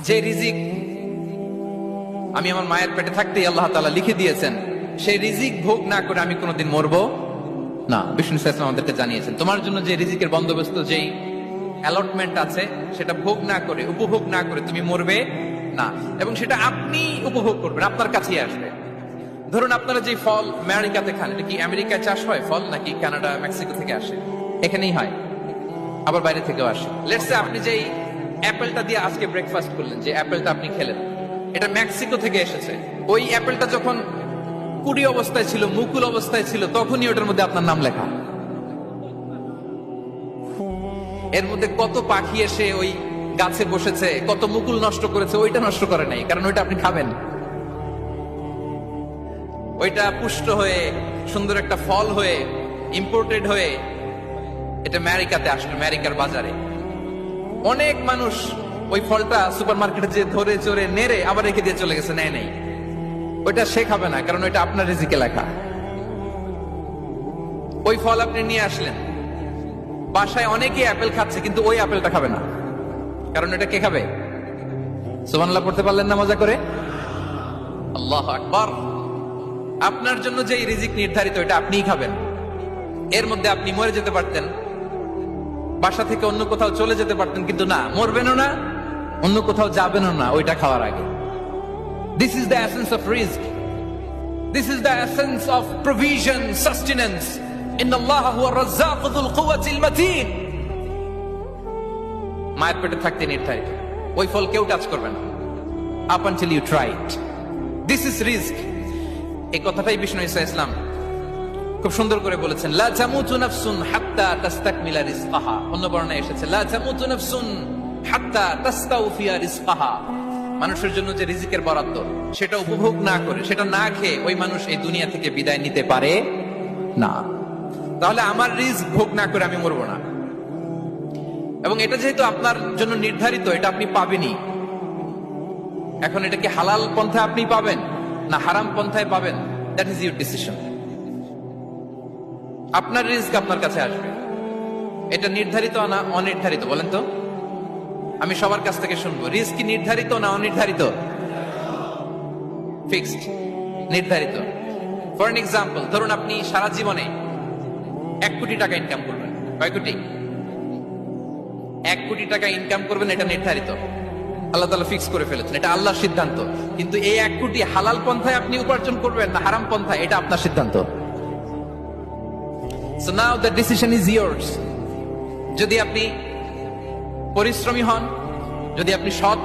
যে রিজিক আমি আমার মায়ের পেটে থাকতেই আল্লাহ তাআলা লিখে দিয়েছেন, সেই রিজিক ভোগ না করে আমি কোনোদিন মরবো না। বিষ্ণু ইসলাম আমাদেরকে জানিয়েছেন, তোমার জন্য যে রিজিকের বন্দোবস্ত, যেই অ্যালটমেন্ট আছে, সেটা ভোগ না করে, উপভোগ না করে তুমি মরবে না, এবং সেটা আপনি উপভোগ করবেন, আপনার কাছেই আসবে। ধরুন আপনারা যে ফল আমেরিকাতে খান, এটা কি আমেরিকায় চাষ হয় ফল, নাকি কানাডা মেক্সিকো থেকে আসে? এখানেই হয়, আবার বাইরে থেকেও আসে। লেটস সে আপনি যেই অ্যাপেলটা দিয়ে আজকে ব্রেকফাস্ট করলেন, যে অ্যাপেলটা আপনি খেলেন, এটা মেক্সিকো থেকে এসেছে। ওই অ্যাপেলটা যখন কুড়ি অবস্থায় ছিল, মুকুল অবস্থায় ছিল, তখনই ওটার মধ্যে আপনার নাম লেখা। এর মধ্যে কত পাখি এসে ওই গাছে বসেছে, কত মুকুল নষ্ট করেছে, ওইটা নষ্ট করে নাই, কারণ ওইটা আপনি খাবেন। ওইটা পুষ্ট হয়ে সুন্দর একটা ফল হয়ে ইম্পোর্টেড হয়ে এটা আমেরিকাতে আসলো, আমেরিকার বাজারে। অনেক মানুষ ওই ফলটা সুপার মার্কেটে যে ধরে চড়ে নেড়ে আবার রেখে দিয়ে চলে গেছে, নেয় নেই। ওইটা সে খাবে না, কারণ ওইটা আপনার রিজিকে লেখা। ওই ফল আপনি নিয়ে আসলেন, বাসায় অনেকে অ্যাপেল খাচ্ছে, কিন্তু ওই অ্যাপেলটা খাবে না, কারণ এটা কে খাবে? সুবহানাল্লাহ পড়তে পারলেন না মজা করে? আল্লাহু আকবার। আপনার জন্য যে রিজিক নির্ধারিত, এটা আপনিই খাবেন। এর মধ্যে আপনি মরে যেতে পারতেন, বাসা থেকে অন্য কোথাও চলে যেতে পারতেন, কিন্তু না, মরবেনও না, অন্য কোথাও যাবেনও না ওইটা খাওয়ার আগে। This is the essence of risk, this is the essence of provision, sustenance. ইন্নাল্লাহ হুয়া রাজ্জাকু যুল কুওয়াতিল মাতিন। মায়ের পেটে থাকতে নির্ধারিত, ওই ফল কেউ টাচ করবে না up until you try it. This is risk. এই কথাটাই বিষ্ণু ঈসা ইসলাম খুব সুন্দর করে বলেছেন, লা তামুতু নাফসুন হাত্তা তাস্তাকমিলা রিজকাহা। অন্য বর্ণনায় এসেছে, লা তামুতু নাফসুন হাত্তা তাস্তাউফিয়া রিজকাহা। মানুষের জন্য যে রিজিকের বরাদ্দ, সেটা উপভোগ না করে, সেটা না খেয়ে ওই মানুষ এই দুনিয়া থেকে বিদায় নিতে পারে না। তাহলে আমার রিস্ক ভোগ না করে আমি মরবো না, এবং এটা যেহেতু আপনার জন্য নির্ধারিত, এটা আপনি পাবেনই। এখন এটা কি হালাল পন্থায় আপনি পাবেন না হারাম পন্থায় পাবেন, দ্যাট ইজ ইউর ডিসিশন। আপনার রিস্ক আপনার কাছে আসবে। এটা নির্ধারিত না অনির্ধারিত, বলেন তো? আমি সবার কাছ থেকে শুনবো, রিস্ক কি নির্ধারিত না অনির্ধারিত? ফিক্সড, নির্ধারিত। ফর এন এক্সাম্পল, ধরুন আপনি সারা জীবনে 1 কোটি টাকা ইনকাম করবেন। কয় কোটি? 1 কোটি টাকা ইনকাম করবেন, এটা নির্ধারিত, আল্লাহ তাআলা ফিক্স করে ফেলেছেন, এটা আল্লাহর সিদ্ধান্ত। কিন্তু এই 1 কোটি হালাল পন্থায় আপনি উপার্জন করবেন না হারাম পন্থায়, এটা আপনার সিদ্ধান্ত। So now the decision is yours. যদি আপনি পরিশ্রমী হন, যদি আপনি সৎ